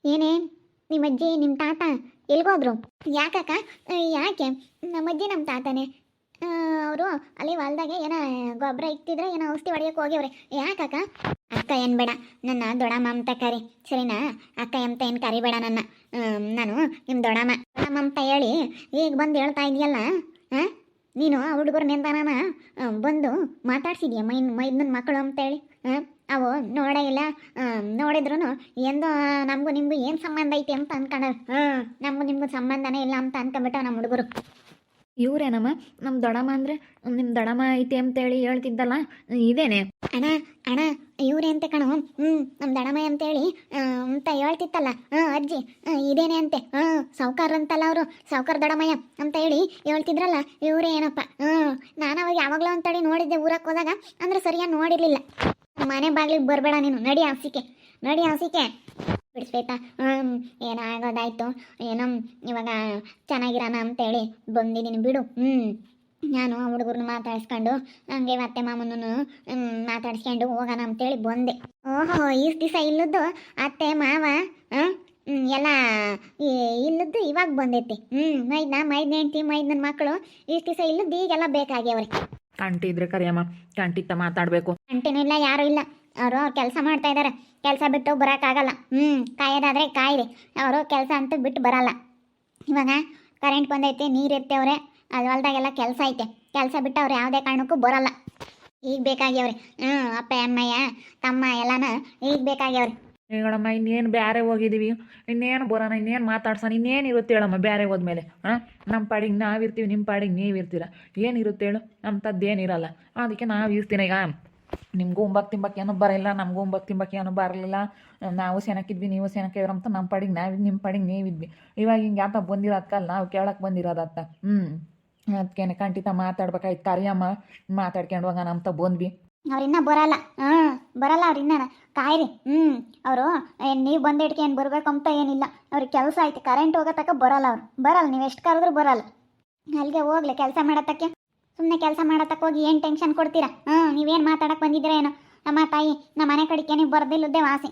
ಏನೇ ನಿಮ್ಮ ಅಜ್ಜಿ ನಿಮ್ಮ ತಾತ ಎಲ್ಗೋದ್ರು? ಯಾಕಕ್ಕ? ಯಾಕೆ? ನಮ್ಮ ಅಜ್ಜಿ ನಮ್ಮ ತಾತನೇ. ಅವರು ಅಲ್ಲಿ ಹೊಲ್ದಾಗೆ ಏನೋ ಗೊಬ್ಬರ ಇಕ್ತಿದ್ರೆ ಏನೋ ಔಷಧಿ ಹೊಡೆಯೋಕೆ ಹೋಗ್ಯವ್ರೆ. ಯಾಕಕ್ಕ? ಅಕ್ಕ ಏನು ಬೇಡ, ನನ್ನ ದೊಡ್ಡಮ್ಮ ಅಂತ ಕರಿ, ಸರಿನಾ? ಅಕ್ಕ ಅಂತ ಏನು ಕರಿಬೇಡ ನನ್ನ. ನಾನು ನಿಮ್ಮ ದೊಡ್ಡಮ್ಮ ದೊಡ್ಡಮ್ಮ ಅಂತ ಹೇಳಿ ಈಗ ಬಂದು ಹೇಳ್ತಾ ಇದೆಯಲ್ಲ. ಹಾಂ, ನೀನು ಆ ಹುಡುಗರ್ನಿಂದನ ಬಂದು ಮಾತಾಡ್ಸಿದ್ಯಾ ಮೈದನ ಮಕ್ಕಳು ಅಂತೇಳಿ? ಹಾಂ, ಅವು ನೋಡೇ ಇಲ್ಲ. ನೋಡಿದ್ರು ಎಂದೋ ನಮಗೂ ನಿಮಗೂ ಏನು ಸಂಬಂಧ ಐತಿ ಅಂತ ಅನ್ಕೊಂಡ. ನಮಗೂ ನಿಮಗೂ ಸಂಬಂಧನೇ ಇಲ್ಲ ಅಂತ ಅನ್ಕೊಂಬಿಟ್ಟ ನಮ್ಮ ಹುಡುಗರು. ಇವ್ರೇನಮ್ಮ ನಮ್ಮ ದೊಡ್ಡಮ್ಮ ಅಂದರೆ? ನಿಮ್ಮ ದೊಡ್ಡಮ್ಮ ಐತಿ ಅಂತೇಳಿ ಹೇಳ್ತಿದ್ದಲ್ಲ, ಇದೇನೆ? ಅಣ್ಣ ಅಣ್ಣ, ಇವ್ರೆ ಅಂತೆ ಕಣೋ. ನಮ್ಮ ದಡಮಯ್ಯ ಅಂತೇಳಿ ಅಂತ ಹೇಳ್ತಿತ್ತಲ್ಲ ಅಜ್ಜಿ, ಇದೇನೆ ಅಂತೆ. ಸಾವ್ಕಾರ ಅಂತಲ್ಲ ಅವರು, ಸಾವ್ಕಾರ ದಡಮಯ್ಯ ಅಂತ ಹೇಳಿ ಹೇಳ್ತಿದ್ರಲ್ಲ, ಇವರೇ ಏನಪ್ಪ. ನಾನು ಅವಾಗ ಯಾವಾಗಲೂ ಅಂತೇಳಿ ನೋಡಿದ್ದೆ ಊರಕ್ಕೆ ಹೋದಾಗ, ಅಂದ್ರೆ ಸರಿಯಾಗಿ ನೋಡಿರಲಿಲ್ಲ. ಮನೆ ಬಾಗಿಲಿಗೆ ಬರಬೇಡ ನೀನು, ನಡಿ ಹಸಿಕೆ, ನಡಿ ಹಸಿಕೆ ಬಿಡಿಸ್ಬೇಕಾ? ಏನಾಗೋದಾಯ್ತು ಏನೋ, ಇವಾಗ ಚೆನ್ನಾಗಿರೋಣ ಅಂತೇಳಿ ಬಂದಿದ್ದೀನಿ ಬಿಡು. ನಾನು ಆ ಹುಡುಗರನ್ನ ಮಾತಾಡಿಸ್ಕೊಂಡು ಹಂಗೆ ಅತ್ತೆ ಮಾಮನೂ ಮಾತಾಡಿಸ್ಕೊಂಡು ಹೋಗೋಣ ಅಂತೇಳಿ ಬಂದೆ. ಓಹೋ, ಇಷ್ಟು ದಿವಸ ಇಲ್ಲದ್ದು ಅತ್ತೆ ಮಾವ ಎಲ್ಲ ಇಲ್ಲದ್ದು ಇವಾಗ ಬಂದೈತಿ. ಮೈದ್ನ ಹೆಂಡ್ತಿ ಮೈದ್ನ ಮಕ್ಕಳು ಇಷ್ಟು ದಿವಸ ಇಲ್ಲದ್ದು ಈಗೆಲ್ಲ ಬೇಕಾಗ್ಯವ್ರಿ. ಕಂಟಿ ಇದ್ರೆ ಕರಿಯಮ್ಮ, ಕಂಟಿತ್ತ ಮಾತಾಡಬೇಕು. ಕಂಟಿನೂ ಇಲ್ಲ, ಯಾರೂ ಇಲ್ಲ. ಅವರು ಕೆಲಸ ಮಾಡ್ತಾ ಇದ್ದಾರೆ, ಕೆಲಸ ಬಿಟ್ಟು ಬರೋಕ್ಕಾಗಲ್ಲ. ಕಾಯೋದಾದ್ರೆ ಕಾಯಿರಿ, ಅವರು ಕೆಲಸ ಅಂತೂ ಬಿಟ್ಟು ಬರಲ್ಲ. ಇವಾಗ ಕರೆಂಟ್ ಬಂದೈತಿ, ನೀರು ಇರ್ತೇವ್ರೆ, ಅದು ಹೊಲ್ದಾಗೆಲ್ಲ ಕೆಲಸ ಐತೆ. ಕೆಲಸ ಬಿಟ್ಟು ಅವ್ರು ಯಾವುದೇ ಕಾರಣಕ್ಕೂ ಬರಲ್ಲ. ಈಗ ಬೇಕಾಗ್ಯವ್ರಿ. ಅಪ್ಪ ಅಮ್ಮಯ್ಯ ತಮ್ಮ ಎಲ್ಲಾನ ಈಗ ಬೇಕಾಗ್ಯವ್ರಿ. ಹೇಳಮ್ಮ, ಇನ್ನೇನು ಬೇರೆ ಹೋಗಿದ್ದೀವಿ, ಇನ್ನೇನು ಬರೋಣ, ಇನ್ನೇನು ಮಾತಾಡ್ಸೋಣ, ಇನ್ನೇನು ಇರುತ್ತೆ ಹೇಳಮ್ಮ ಬೇರೆ ಹೋದ್ಮೇಲೆ? ನಮ್ಮ ಪಾಡಿಗೆ ನಾವಿರ್ತೀವಿ, ನಿಮ್ಮ ಪಾಡಿಗೆ ನೀವಿರ್ತೀರ, ಏನಿರುತ್ತೆ ಹೇಳು? ಅಂಥದ್ದೇನಿರಲ್ಲ. ಅದಕ್ಕೆ ನಾವು ಇರ್ತೀನಿ. ಈಗ ನಿಮಗೂ ಉಂಬಕ್ಕೆ ತಿಂಬಕ್ಕೆ ಏನೂ ಬರಲ್ಲ, ನಮಗೂ ಉಂಬಕ್ಕೆ ತಿಂಬಕ್ಕೆ ಏನೂ ಬರಲಿಲ್ಲ. ನಾವು ಸೆನಕ್ಕಿದ್ವಿ, ನೀವು ಸೆನಕ್ಕಿದ್ರ ಅಂತ ನಮ್ಮ ಪಾಡಿಗೆ ನಾವಿದ್ವಿ, ನಿಮ್ಮ ಪಾಡಿಗೆ ನೀವಿದ್ವಿ. ಇವಾಗ ಹಿಂಗೆ ಯಾತ ಬಂದಿರೋದಕ್ಕಲ್ಲ ನಾವು ಕೇಳಕ್ಕೆ ಬಂದಿರೋದತ್ತ. ಅದಕ್ಕೇನೆ ಖಂಡಿತ ಮಾತಾಡ್ಬೇಕಾಯ್ತು. ಕರಿಯಮ್ಮ, ಮಾತಾಡ್ಕೊಂಡು ಹೋಗೋಣ ಅಂತ ಬಂದ್ವಿ. ಅವ್ರಿನ್ನ ಬರಲ್ಲ. ಬರಲ್ಲ ಅವ್ರಿನ್ನ, ಕಾಯಿರಿ. ಅವರು ನೀವು ಬಂದಿಡ್ಕೆ ಏನು ಬರಬೇಕು ಅಂತ ಏನಿಲ್ಲ. ಅವ್ರಿಗೆ ಕೆಲಸ ಐತೆ, ಕರೆಂಟ್ ಹೋಗೋ ತಕ್ಕ ಬರಲ್ಲ. ಅವ್ರು ಬರಲ್ಲ, ನೀವು ಎಷ್ಟು ಕರೆದ್ರೂ ಬರಲ್ಲ. ಅಲ್ಲಿಗೆ ಹೋಗ್ಲಿ ಕೆಲಸ ಮಾಡತ್ತಕ್ಕೆ. ಸುಮ್ಮನೆ ಕೆಲಸ ಮಾಡತ್ತಕ್ಕೆ ಹೋಗಿ ಏನು ಟೆನ್ಷನ್ ಕೊಡ್ತೀರಾ? ನೀವೇನು ಮಾತಾಡಕ್ಕೆ ಬಂದಿದ್ದೀರಾ ಏನೋ? ನಮ್ಮ ತಾಯಿ ನಮ್ಮ ಮನೆ ಕಡೆಗೆ ನೀವು ಬರ್ದಿಲ್ಲದ್ದೇ ವಾಸಿ.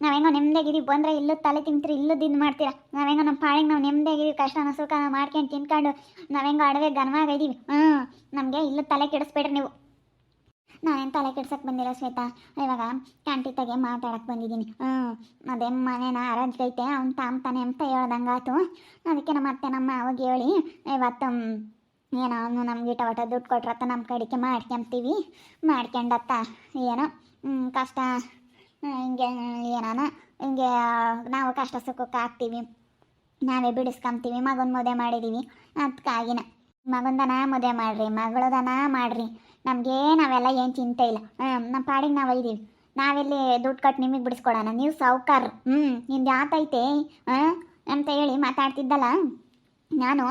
ನಾವೆಂಗೋ ನೆಮ್ಮದಿಯಾಗಿದ್ದೀವಿ, ಬಂದರೆ ಇಲ್ಲದ ತಲೆ ತಿಂತೀರಿ, ಇಲ್ಲದ ಇದು ಮಾಡ್ತೀರಾ. ನಾವೆಂಗೋ ನಮ್ಮ ಪಾಡಿಗೆ ನಾವು ನೆಮ್ಮದಿಯಾಗಿದ್ದೀವಿ, ಕಷ್ಟನ ಸುಖ ಮಾಡ್ಕೊಂಡು ತಿನ್ಕೊಂಡು ನಾವೆಂಗೋ ಅಡವೆ ಗನವಾಗಿದ್ದೀವಿ. ನಮಗೆ ಇಲ್ಲದ ತಲೆ ಕೆಡಿಸ್ಬೇಡ್ರಿ ನೀವು. ನಾನೇನು ತಲೆ ಕೆಡ್ಸಕ್ಕೆ ಬಂದಿಲ್ಲ ಶ್ವೇತಾ, ಇವಾಗ ಕ್ಯಾಂಟೀತಾಗೆ ಮಾತಾಡಕ್ಕೆ ಬಂದಿದ್ದೀನಿ. ಅದೇ ಮನೇನ ಅರೇಂಜ್ಗೈತೆ ಅವ್ನು ತಾನೆ ಅಂತ ಹೇಳ್ದಂಗಾತು. ಅದಕ್ಕೆ ನಮ್ಮ ಅತ್ತೆ ನಮ್ಮ ಅವಾಗ ಹೇಳಿ ಇವತ್ತು ಏನೋ ಅವನು ನಮ್ಗೆ ಒಟ ದುಡ್ಡು ಕೊಟ್ರತ್ತ ನಮ್ಮ ಕಡೆಗೆ ಮಾಡ್ಕೊಂತೀವಿ. ಮಾಡ್ಕೊಂಡತ್ತ ಏನೋ ಕಷ್ಟ ಹಿಂಗೆ ಏನಾನ ಹಿಂಗೆ ನಾವು ಕಷ್ಟ ಸುಖಕ್ಕೆ ಹಾಕ್ತೀವಿ, ನಾವೇ ಬಿಡಿಸ್ಕೊಂತೀವಿ. ಮಗನ ಮದುವೆ ಮಾಡಿದ್ದೀವಿ, ಅದಕ್ಕಾಗಿನ ಮಗಂದನ ಮದುವೆ ಮಾಡಿರಿ, ಮಗಳದನ ಮಾಡಿರಿ, ನಮಗೆ ನಾವೆಲ್ಲ ಏನು ಚಿಂತೆ ಇಲ್ಲ. ನಮ್ಮ ಪಾಡಿಗೆ ನಾವು ಒಯ್ದೀವಿ. ನಾವೆಲ್ಲಿ ದುಡ್ಡು ಕಟ್ಟು ನಿಮಗೆ ಬಿಡಿಸ್ಕೊಡೋಣ? ನೀವು ಸಾವ್ಕಾರ. ನಿಂದು ಯಾತೈತೆ ಅಂತ ಹೇಳಿ ಮಾತಾಡ್ತಿದ್ದಲ್ಲ. ನಾನು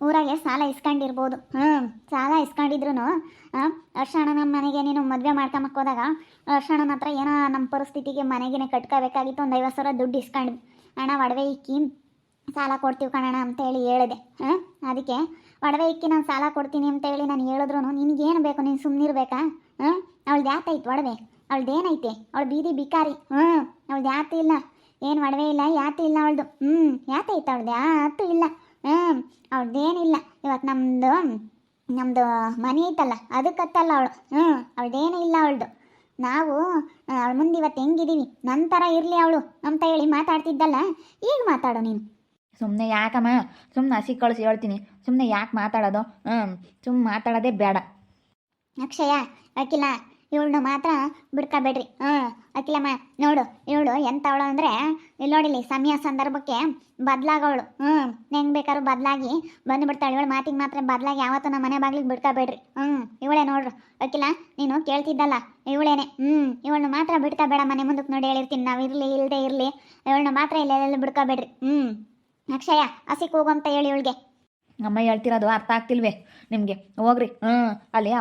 ಊರಾಗೆ ಸಾಲ ಇಸ್ಕೊಂಡಿರ್ಬೋದು. ಸಾಲ ಇಸ್ಕೊಂಡಿದ್ರು ಅರ್ಶಣ ನಮ್ಮ ಮನೆಗೆ ನೀನು ಮದುವೆ ಮಾಡ್ಕೊಂಬಕ್ಕೆ ಹೋದಾಗ ಅರ್ಶಣ್ಣನ ಹತ್ರ ಏನೋ ನಮ್ಮ ಪರಿಸ್ಥಿತಿಗೆ ಮನೆಗೇನೆ ಕಟ್ಕೋಬೇಕಾಗಿತ್ತು. ಒಂದು 50 ಸಾವಿರ ದುಡ್ಡು ಇಸ್ಕೊಂಡ್ವಿ. ಅಣ್ಣ ಒಡವೆ ಇಕ್ಕಿ ಸಾಲ ಕೊಡ್ತೀವಿ ಕಣಣ್ಣ ಅಂತೇಳಿ ಹೇಳಿದೆ. ಅದಕ್ಕೆ ಒಡವೆ ಇಕ್ಕಿ ನಾನು ಸಾಲ ಕೊಡ್ತೀನಿ ಅಂತ ಹೇಳಿ ನಾನು ಹೇಳಿದ್ರು ನಿನಗೇನು ಬೇಕು? ನೀನು ಸುಮ್ಮನಿರ್ಬೇಕಾ? ಅವಳ್ದು ಯಾತೈತೆ ಒಡವೆ? ಅವಳ್ದೇನೈತೆ? ಅವಳು ಬೀದಿ ಬಿಕಾರಿ. ಅವಳ್ದು ಯಾತು ಇಲ್ಲ, ಏನು ಒಡವೆ ಇಲ್ಲ, ಯಾತು ಇಲ್ಲ ಅವಳ್ದು. ಯಾತೈತೆ ಅವಳ್ದು? ಯಾತು ಇಲ್ಲ. ಅವಳ್ದೇನಿಲ್ಲ. ಇವತ್ತು ನಮ್ಮದು ಮನೆ ಐತಲ್ಲ ಅದಕ್ಕತ್ತಲ್ಲ ಅವಳು. ಅವಳ್ದೇನೂ ಇಲ್ಲ ಅವಳ್ದು. ನಾವು ಅವಳ ಮುಂದೆ ಇವತ್ತು ಹೆಂಗಿದ್ದೀವಿ ನಂತರ ಇರಲಿ ಅವಳು ಅಂತ ಹೇಳಿ ಮಾತಾಡ್ತಿದ್ದಲ್ಲ. ಈಗ ಮಾತಾಡೋ ನೀನು. ಸುಮ್ಮನೆ ಯಾಕಮ್ಮ, ಸುಮ್ಮನೆ ಹಸಿ ಕಳಿಸಿ ಹೇಳ್ತೀನಿ. ಸುಮ್ಮನೆ ಯಾಕೆ ಮಾತಾಡೋದು? ಸುಮ್ಮನೆ ಮಾತಾಡೋದೇ ಬೇಡ. ಅಕ್ಷಯ, ಅಖಿಲ, ಇವಳನ್ನ ಮಾತ್ರ ಬಿಡ್ಕೋಬೇಡ್ರಿ. ಅಖಿಲಮ್ಮ ನೋಡು, ಇವಳು ಎಂಥವಳು ಅಂದರೆ ಇಲ್ಲಿ ನೋಡಿಲಿ, ಸಮಯ ಸಂದರ್ಭಕ್ಕೆ ಬದಲಾಗವಳು. ಹೆಂಗೆ ಬೇಕಾದ್ರೂ ಬದಲಾಗಿ ಬಂದುಬಿಡ್ತಾಳೆ. ಇವಳು ಮಾತಿಗೆ ಮಾತ್ರ ಬದಲಾಗಿ ಯಾವತ್ತೂ ನಮ್ಮ ಮನೆ ಬಾಗಿಲಿಗೆ ಬಿಡ್ಕೋಬೇಡ್ರಿ. ಇವಳೇ ನೋಡ್ರು ಅಖಿಲ, ನೀನು ಕೇಳ್ತಿದ್ದಲ್ಲ ಇವಳೇನೆ. ಇವಳನ್ನ ಮಾತ್ರ ಬಿಡ್ಕೋಬೇಡ. ಮನೆ ಮುಂದಕ್ಕೆ ನೋಡಿ ಹೇಳಿರ್ತೀನಿ, ನಾವು ಇರಲಿ ಇಲ್ಲದೆ ಇರಲಿ, ಇವಳನ್ನ ಮಾತ್ರ ಇಲ್ಲೆಲ್ಲ ಬಿಡ್ಕೋಬೇಡ್ರಿ. ಅಕ್ಷಯ, ಹಸಿಗೆ ಹೋಗು ಅಂತ ಹೇಳಿ ಇವಳಿಗೆ. ಅಮ್ಮ ಹೇಳ್ತಿರೋದು ಅರ್ಥ ಆಗ್ತಿಲ್ವೇ ನಿಮಗೆ? ಹೋಗ್ರಿ. ಅಲ್ಲಿ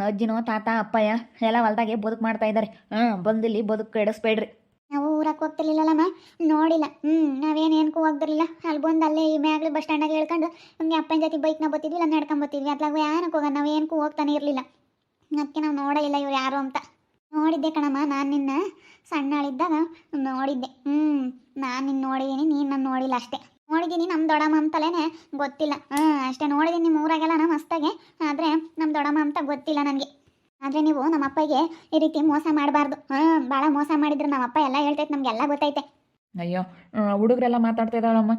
ಅಜ್ಜಿನೋ ತಾತ ಅಪ್ಪಯ್ಯ ಎಲ್ಲ ಹೊಲ್ದಾಗೆ ಬದುಕು ಮಾಡ್ತಾ ಇದ್ದಾರೆ. ಬಂದಿಲ್ಲಿ ಬದುಕು ಕೆಡಿಸ್ಬೇಡ್ರಿ. ನಾವು ಊರಕ್ಕೆ ಹೋಗ್ತಿರ್ಲಿಲ್ಲಮ್ಮ, ನೋಡಿಲ್ಲ. ನಾವೇನೇನಕ್ಕೂ ಹೋಗ್ದಿರಲಿಲ್ಲ. ಅಲ್ಲಿ ಬಂದು ಅಲ್ಲೇ ಈ ಮ್ಯಾಗ್ಲಿ ಬಸ್ ಸ್ಟ್ಯಾಂಡಾಗ ಹೇಳ್ಕೊಂಡು ಹಂಗೆ ಅಪ್ಪನ ಜೊತೆ ಬೈಕ್ನ ಬತ್ತಿದ್ವಿ, ಇಲ್ಲ ನಡ್ಕೊಂಡು ಬತ್ತಿದ್ವಿ. ಅದ್ಲಾಗ ಏನಕ್ಕೆ ಹೋಗೋಣ? ನಾವು ಏನಕ್ಕೂ ಹೋಗ್ತಾನೆ ಇರಲಿಲ್ಲ. ಅದಕ್ಕೆ ನಾವು ನೋಡೇ ಇಲ್ಲ ಇವ್ರು ಯಾರು ಅಂತ. ನೋಡಿದ್ದೆ ಕಣಮ್ಮ, ನಾನು ನಿನ್ನ ಸಣ್ಣಳಿದ್ದಾಗ ನೋಡಿದ್ದೆ. ನಾನು ನಿನ್ನ ನೋಡಿದ್ದೀನಿ, ನೀನು ನನ್ನ ನೋಡಿಲ್ಲ ಅಷ್ಟೇ. ನೋಡಿದ್ದೀನಿ ನಮ್ಮ ದೊಡ್ಡಮ್ಮ ಅಂತಲೇ ಗೊತ್ತಿಲ್ಲ. ಅಷ್ಟೇ ನೋಡಿದ್ದೀನಿ ನಿಮ್ಮ ಊರಾಗೆಲ್ಲ ನಮ್ಮ ಮಸ್ತಾಗೆ, ಆದರೆ ನಮ್ಮ ದೊಡ್ಡಮ್ಮ ಅಂತ ಗೊತ್ತಿಲ್ಲ ನನಗೆ. ಆದರೆ ನೀವು ನಮ್ಮ ಅಪ್ಪಗೆ ಈ ರೀತಿ ಮೋಸ ಮಾಡಬಾರ್ದು. ಭಾಳ ಮೋಸ ಮಾಡಿದ್ರು ನಮ್ಮ ಅಪ್ಪ ಎಲ್ಲ ಹೇಳ್ತೈತೆ, ನಮಗೆಲ್ಲ ಗೊತ್ತೈತೆ. ಅಯ್ಯೋ ಹುಡುಗರೆಲ್ಲ ಮಾತಾಡ್ತಾ ಇದ್ದಾಳಮ್ಮ.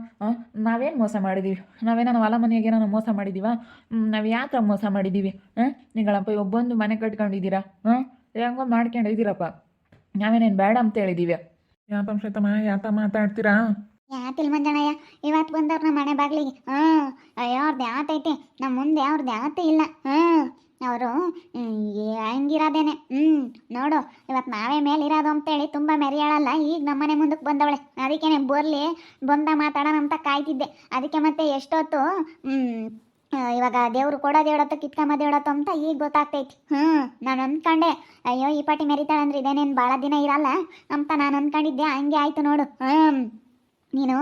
ನಾವೇನು ಮೋಸ ಮಾಡಿದ್ದೀವಿ? ನಾವೇನೋ ಹೊಲ ಮನೆಗೆ ನಾನು ಮೋಸ ಮಾಡಿದ್ದೀವ? ನಾವು ಯಾಕೆ ಮೋಸ ಮಾಡಿದ್ದೀವಿ? ನಿಗಳಪ್ಪ ಇವಾಗ ಬಂದು ಮನೆ ಕಟ್ಕೊಂಡಿದ್ದೀರಾ, ಹೆಂಗೋ ಮಾಡ್ಕೊಂಡಿದ್ದೀರಪ್ಪ. ನಾವೇನೇನು ಬೇಡ ಅಂತ ಹೇಳಿದ್ದೀವಿ? ಯಾತಮ್ಮ ಶ್ವೇತಮ್ಮ ಯಾತ ಮಾತಾಡ್ತೀರಾ? ಯಾತಿಲ್ ಮಂಜಣ್ಣಯ್ಯ, ಇವತ್ತು ಬಂದವ್ರು ನಮ್ಮ ಮನೆ ಬಾಗ್ಲಿಗೆ. ಅಯ್ಯೋ ಅವ್ರದ್ದು ಯಾತೈತೆ, ನಮ್ಮ ಮುಂದೆ ಅವ್ರದ್ದು ಯಾತೇ ಇಲ್ಲ. ಅವರು ಹಂಗಿರೋದೇನೆ. ನೋಡು ಇವತ್ತು ನಾವೇ ಮೇಲಿರೋದು ಅಂತೇಳಿ ತುಂಬ ಮೆರೆಯಾಳಲ್ಲ, ಈಗ ನಮ್ಮನೆ ಮುಂದಕ್ಕೆ ಬಂದವಳೆ. ಅದಕ್ಕೇನೆ ಬರಲಿ ಬಂದ ಮಾತಾಡೋಣ ಅಂತ ಕಾಯ್ತಿದ್ದೆ. ಅದಕ್ಕೆ ಮತ್ತೆ ಎಷ್ಟೊತ್ತು ಇವಾಗ ದೇವ್ರು ಕೊಡೋದು ಹೇಳತ್ತೋ ಕಿತ್ಕೊಂಬದು ಹೇಳತ್ತೋ ಅಂತ ಈಗ ಗೊತ್ತಾಗ್ತೈತಿ. ನಾನು ಅಂದ್ಕೊಂಡೆ ಅಯ್ಯೋ ಈ ಪಾಟಿ ಮೆರಿತಾಳಂದ್ರೆ ಇದೇನೇನು ಭಾಳ ದಿನ ಇರಲ್ಲ ಅಂತ ನಾನು ಅಂದ್ಕೊಂಡಿದ್ದೆ. ಹಂಗೆ ಆಯಿತು ನೋಡು. ನೀನು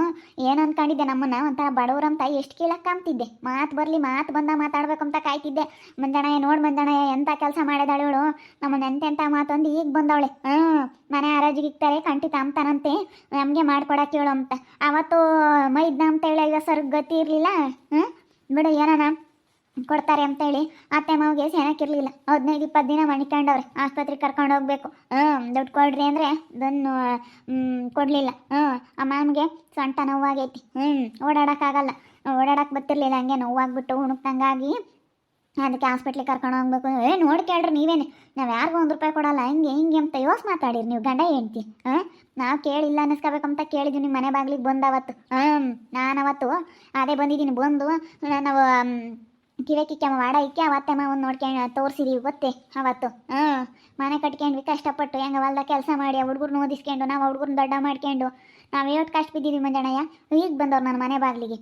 ಏನು ಅಂದ್ಕೊಂಡಿದ್ದೆ, ನಮ್ಮನ್ನ ಒಂಥರ ಬಡವ್ರಂತ ಎಷ್ಟು ಕೀಳಕ್ಕೆ ಕಾಣ್ತಿದ್ದೆ. ಮಾತು ಬರಲಿ ಮಾತು ಬಂದ ಮಾತಾಡ್ಬೇಕು ಅಂತ ಕಾಯ್ತಿದ್ದೆ. ಮಂಜಣ್ಣಯ್ಯ ನೋಡಿ ಮಂಜಣ್ಣಯ್ಯ ಎಂಥ ಕೆಲಸ ಮಾಡಿದಾಳೆ ಇವಳು, ನಮ್ಮನ್ನ ಎಂತೆಂಥ ಮಾತೊಂದು ಈಗ ಬಂದವಳೆ. ಮನೆ ಹರಾಜಿಗೆ ಇಕ್ತಾರೆ ಕಂಟಿ ತಾಂತಾನಂತೆ, ನಮಗೆ ಮಾಡ್ಕೊಡಕ್ಕೆ ಹೇಳು ಅಂತ. ಅವತ್ತು ಮೈದ್ನ ಅಂತ ಹೇಳಿ ಈಗ ಸರ್ ಗತಿ ಇರಲಿಲ್ಲ. ಬಿಡು ಏನಾನ ಕೊಡ್ತಾರೆ ಅಂತೇಳಿ ಅತ್ತೆ ಮಾವಿಗೆ ಸೇನಕ್ಕಿರಲಿಲ್ಲ. 15-20 ದಿನ ಮಣಿಕೊಂಡವ್ರೆ, ಆಸ್ಪತ್ರೆಗೆ ಕರ್ಕೊಂಡು ಹೋಗ್ಬೇಕು. ದುಡ್ಡು ಕೊಡ್ರಿ ಅಂದರೆ ಅದನ್ನು ಕೊಡಲಿಲ್ಲ. ಆ ಮಾಮಿಗೆ ಸೊಂಟ ನೋವಾಗೈತಿ. ಓಡಾಡೋಕ್ಕಾಗಲ್ಲ, ಓಡಾಡಕ್ಕೆ ಬರ್ತಿರ್ಲಿಲ್ಲ. ಹಂಗೆ ನೋವಾಗ್ಬಿಟ್ಟು ಉಣಕ್ತಂಗಾಗಿ ಅದಕ್ಕೆ ಹಾಸ್ಪಿಟ್ಲಿಗೆ ಕರ್ಕೊಂಡು ಹೋಗ್ಬೇಕು. ನೋಡಿ ಕೇಳ್ರಿ ನೀವೇನೆ, ನಾವು ಯಾರಿಗೂ 1 ರೂಪಾಯಿ ಕೊಡಲ್ಲ. ಹಿಂಗೆ ಅಂತ ಯೋಸ್ ಮಾತಾಡಿರಿ ನೀವು ಗಂಡ ಹೆಂಡ್ತಿ. ನಾವು ಕೇಳಿಲ್ಲ ಅನ್ನಿಸ್ಕೋಬೇಕಂತ ಕೇಳಿದ್ವಿ ನಿಮ್ಮ ಮನೆ ಬಾಗ್ಲಿಗೆ ಬಂದವತ್ತು. ನಾನು ಅವತ್ತು ಅದೇ ಬಂದಿದ್ದೀನಿ. ಬಂದು ನಾವು ಕಿಕ್ಕ ಮಾಡ ಇಕ್ಕೆ ಅವತ್ತೆ ಮಾವನ್ ನೋಡ್ಕೊಂಡು ತೋರಿಸಿದೀವಿ ಗೊತ್ತೇ ಅವತ್ತು. ಮನೆ ಕಟ್ಕೊಂಡ್ವಿ ಕಷ್ಟಪಟ್ಟು, ಹೆಂಗೆ ಹೊಲ್ದಾಗ ಕೆಲಸ ಮಾಡಿ ಹುಡುಗರ್ನ ಓದಿಸ್ಕೊಂಡು ನಾವು ಹುಡುಗರ್ನ ದೊಡ್ಡ ಮಾಡ್ಕೊಂಡು ನಾವು ಎಷ್ಟು ಕಷ್ಟ ಬಿದ್ದೀವಿ ಮಂಜಣ್ಣಯ್ಯ. ಈಗ ಬಂದವ್ರು ನನ್ನ ಮನೆ ಬಾಗ್ಲಿಗೆ.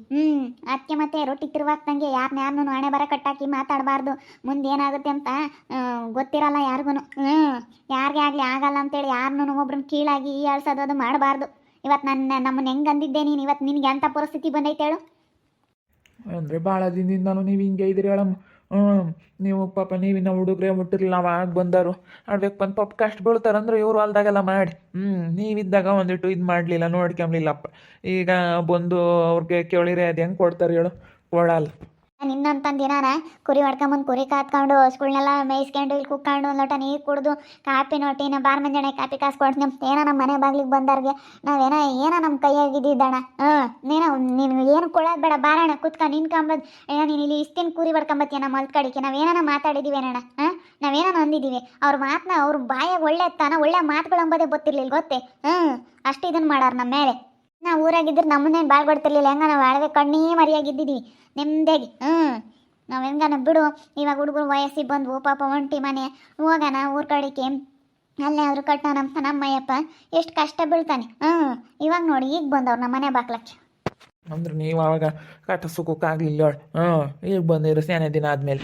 ಅದಕ್ಕೆ ಮತ್ತೆ ರೊಟ್ಟಿ ತಿರುವಾಕ್ದಂಗೆ ಯಾರನ್ನೂ ಹಣೆ ಬರ ಕಟ್ಟಾಕಿ ಮಾತಾಡಬಾರ್ದು. ಮುಂದೆ ಏನಾಗುತ್ತೆ ಅಂತ ಗೊತ್ತಿರಲ್ಲ ಯಾರಿಗೂ. ಯಾರಿಗೆ ಆಗಲಿ ಆಗಲ್ಲ ಅಂತೇಳಿ ಯಾರನ್ನೂ ಒಬ್ರನ್ನ ಕೀಳಾಗಿ ಅಳ್ಸೋದು ಮಾಡಬಾರ್ದು. ಇವತ್ತು ನಮ್ಮನ್ನ ಹೆಂಗೆ ಅಂದಿದ್ದೆ ನೀನು, ಇವತ್ತು ನಿನಗೆ ಅಂಥ ಪರಿಸ್ಥಿತಿ ಬಂದೈತೆ ಹೇಳು. ಅಂದರೆ ಭಾಳ ದಿನದಿಂದಲೂ ನೀವು ಹಿಂಗೆ ಇದ್ದೀರಿ ಹೇಳಮ್ಮ. ನೀವು ಪಾಪ ನೀವಿನ್ನ ಹುಡುಗ್ರೆ ಮುಟ್ಟಿರಲಿಲ್ಲ, ನಾವು ಆಗ ಬಂದರು ಆಡ್ಬೇಕು ಬಂದು ಪಾಪ ಕಷ್ಟ ಬೀಳ್ತಾರಂದ್ರೆ ಇವ್ರು ಹೊಲ್ದಾಗೆಲ್ಲ ಮಾಡಿ. ನೀವಿದ್ದಾಗ ಒಂದಿಟ್ಟು ಇದು ಮಾಡಲಿಲ್ಲ, ನೋಡ್ಕೊಂಬ್ಲಿಲ್ಲಪ್ಪ. ಈಗ ಬಂದು ಅವ್ರಿಗೆ ಕೇಳಿದ್ರೆ ಅದು ಹೆಂಗೆ ಕೊಡ್ತಾರೆ ಹೇಳು? ಕೊಡಲ್ಲ. ನಿನ್ನಂತಂದು ದಿನಾನ ಕುರಿ ಹೊಡ್ಕೊಂಬಂದು ಕುರಿ ಕಾತ್ಕೊಂಡು ಹಸುಗಳ್ನೆಲ್ಲ ಮೇಯಿಸ್ಕೊಂಡು ಇಲ್ಲಿ ಕುಕ್ಕೊಂಡು ಒಂದು ಲೋಟ ನೀರು ಕುಡಿದು ಕಾಪಿ ನೋಟಿನ ಬಾರ್ ಮಂಜಾನೆ ಕಾಪಿ ಕಾಸು ಕೊಡ್ತೀನಿ ಅಂತ ಏನೋ ನಮ್ಮ ಮನೆ ಬಾಗ್ಲಿಗೆ ಬಂದವ್ರಿಗೆ ಏನೋ ನಮ್ಮ ಕೈಯಾಗಿದ್ದಣ್ಣ. ನೀನು ಏನು ಕೊಡೋದು ಬೇಡ, ಬಾರಣ್ಣ ಕುತ್ಕೊಂಡು ನಿನ್ಕೊಂಬದು. ನೀನು ಇಲ್ಲಿ ಇಷ್ಟೇನು ಕುರಿ ಹೊಡ್ಕೊಂಬತ್ತೀಯ ನಮ್ಮ ಹೊಲ್ದ ಕಡೆಗೆ. ನಾವೇನೋ ಮಾತಾಡಿದ್ದೀವಿ ಏನಣ್ಣ, ನಾವೇನೋ ಅಂದಿದ್ದೀವಿ. ಅವ್ರ ಮಾತನ್ನ ಅವ್ರ ಬಾಯಾಗ ಒಳ್ಳೆ ಮಾತುಗಳು ಅಂಬೋದೇ ಗೊತ್ತಿರ್ಲಿಲ್ಲ ಗೊತ್ತೇ. ಅಷ್ಟು ಇದನ್ನು ಮಾಡಾರ ನಮ್ಮ ಮೇಲೆ. ನಾವು ಊರಾಗಿದ್ರೆ ನಮ್ಮನ್ನೇನು ಬಾಳ್ ಕೊಡ್ತಿರ್ಲಿಲ್ಲ. ಹೆಂಗ ನಾವು ಹಳವೆ ಕಣ್ಣೀ ಮರಿಯಾಗಿದ್ದಿದ್ದೀವಿ ನೆಮ್ಮದಿಯಾಗಿ. ನಾವು ಹೆಂಗನ ಬಿಡು, ಇವಾಗ ಹುಡುಗರು ವಯಸ್ಸಿಗೆ ಬಂದ್ವು ಪಾಪ ಒಂಟಿ ಮನೆ ಹೋಗೋಣ ಊರ ಕಡೆಗೆ ಅಲ್ಲೇ ಆದರೂ ಕಟ್ಟೋಣ ಅಂತ ನಮ್ಮಯ್ಯಪ್ಪ ಎಷ್ಟು ಕಷ್ಟ ಬೀಳ್ತಾನೆ. ಇವಾಗ ನೋಡಿ ಈಗ ಬಂದವ್ರು ನಮ್ಮ ಮನೆ ಬಾಕ್ಲಕ್ಕೆ. ಅಂದ್ರೆ ನೀವು ಅವಾಗ ಕಾಟ ಸುಖಕ್ಕಾಗಲಿಲ್ಲ ಈಗ ಬಂದಿರೋ ಸೇನೆ ದಿನ ಆದಮೇಲೆ.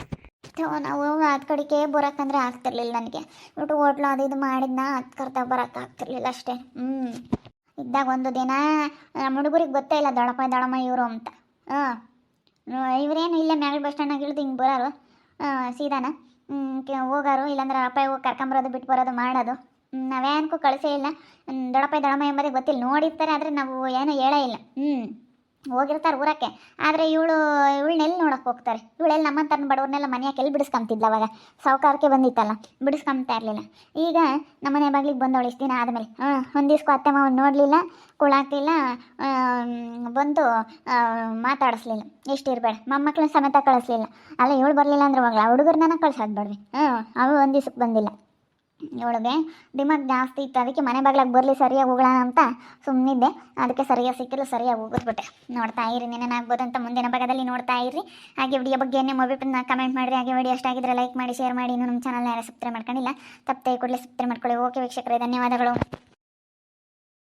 ನಾವು ಅದ್ ಕಡೆಗೆ ಬರೋಕ್ಕಂದ್ರೆ ಆಗ್ತಿರ್ಲಿಲ್ಲ ನನಗೆ. ಬಿಟ್ಟು ಹೋಟ್ಲು ಅದು ಇದು ಮಾಡಿದ್ನ ಅದು ಕರ್ತಾಗ ಬರೋಕ್ಕಾಗ್ತಿರ್ಲಿಲ್ಲ ಅಷ್ಟೇ. ಇದ್ದಾಗ ಒಂದು ದಿನ ನಮ್ಮ ಹುಡುಗರಿಗೆ ಗೊತ್ತೇ ಇಲ್ಲ ದೊಡಮ್ಮ ಇವರು ಅಂತ. ಇವರೇನು ಇಲ್ಲೇ ಮ್ಯಾಗ ಬಸ್ ಸ್ಟ್ಯಾಂಡಾಗ ಇಳಿದು ಹಿಂಗೆ ಬರೋರು ಸೀದಾನ ಹೋಗೋರು. ಇಲ್ಲಾಂದ್ರೆ ಅಪ್ಪ ಹೋಗಿ ಕರ್ಕೊಂಬರೋದು ಬಿಟ್ಟು ಬರೋದು ಮಾಡೋದು. ನಾವೇನಕ್ಕೂ ಕಳಿಸೇ ಇಲ್ಲ. ದೊಡಮ್ಮ ಎಂಬುದೇ ಗೊತ್ತಿಲ್ಲ. ನೋಡಿರ್ತಾರೆ ಆದರೆ ನಾವು ಏನೂ ಹೇಳೇ ಇಲ್ಲ. ಹೋಗಿರ್ತಾರೆ ಊರಕ್ಕೆ. ಆದರೆ ಇವಳನ್ನೆಲ್ಲಿ ನೋಡೋಕೆ ಹೋಗ್ತಾರೆ? ಇವಳೆಲ್ಲಿ ನಮ್ಮಂತನ ಬಡವ್ರನ್ನೆಲ್ಲ ಮನೆಯಾಕೆ ಎಲ್ಲಿ ಬಿಡಿಸ್ಕೊಂತಿದ್ಲ? ಅವಾಗ ಸಾವುಕಾರಕ್ಕೆ ಬಂದಿತ್ತಲ್ಲ, ಬಿಡಿಸ್ಕೊಂತಾ ಇರಲಿಲ್ಲ. ಈಗ ನಮ್ಮನೆ ಬಾಗ್ಲಿಗೆ ಬಂದವಳು ಇಷ್ಟು ದಿನ ಆದಮೇಲೆ ಒಂದು ದಿವ್ಸಕ್ಕೂ ಅತ್ತೆ ಮಾವನ್ನ ನೋಡಲಿಲ್ಲ, ಕುಳಾಕ್ತಿಲ್ಲ, ಬಂದು ಮಾತಾಡಿಸ್ಲಿಲ್ಲ. ಇಷ್ಟಿರಬೇಡ, ಮೊಮ್ಮಕ್ಕಳನ್ನ ಸಮೇತ ಕಳಿಸ್ಲಿಲ್ಲ. ಅಲ್ಲ ಇವಳು ಬರಲಿಲ್ಲ ಅಂದ್ರೆ ಹೋಗಲ್ಲ, ಹುಡುಗರನ್ನ ಕಳ್ಸೋದು ಬೇಡ್ವಿ. ಅವಳು ಒಂದು ದಿವ್ಸಕ್ಕೆ ಬಂದಿಲ್ಲ. ಇವಳಿಗೆ ದಿಮಾಗ್ ಜಾಸ್ತಿ ಇತ್ತು. ಅದಕ್ಕೆ ಮನೆ ಬಾಗ್ಲಾಗ ಬರಲಿ ಸರಿಯಾಗಿ ಹೋಗೋಣ ಅಂತ ಸುಮ್ಮನಿದ್ದೆ. ಅದಕ್ಕೆ ಸರಿಯಾಗಿ ಸಿಕ್ಕಿಲ್ಲ, ಸರಿಯಾಗಿ ಹೋಗಿದ್ಬಿಟ್ಟೆ. ನೋಡ್ತಾ ಇರಿ, ನೆನೇನಾಗ್ಬೋದು ಅಂತ ಮುಂದಿನ ಭಾಗದಲ್ಲಿ ನೋಡ್ತಾ ಇರಿ. ಹಾಗೆ ವಿಡಿಯೋ ಬಗ್ಗೆ ಏನೇ ಮೊಬೈಲ್ನ ಕಮೆಂಟ್ ಮಾಡಿರಿ. ಹಾಗೆ ವಿಡಿಯೋ ಎಷ್ಟಾಗಿದ್ರೆ ಲೈಕ್ ಮಾಡಿ, ಶೇರ್ ಮಾಡಿ. ಇನ್ನೂ ನಮ್ಮ ಚಾನಲ್ನ ಯಾರು ಸಬ್ಸ್ಕ್ರೈಬ್ ಮಾಡ್ಕೊಂಡಿಲ್ಲ ತಪ್ಪದೆ ಕೂಡಲೇ ಸಬ್ಸ್ಕ್ರೈಬ್ ಮಾಡ್ಕೊಳ್ಳಿ. ಓಕೆ ವೀಕ್ಷಕರೇ, ಧನ್ಯವಾದಗಳು.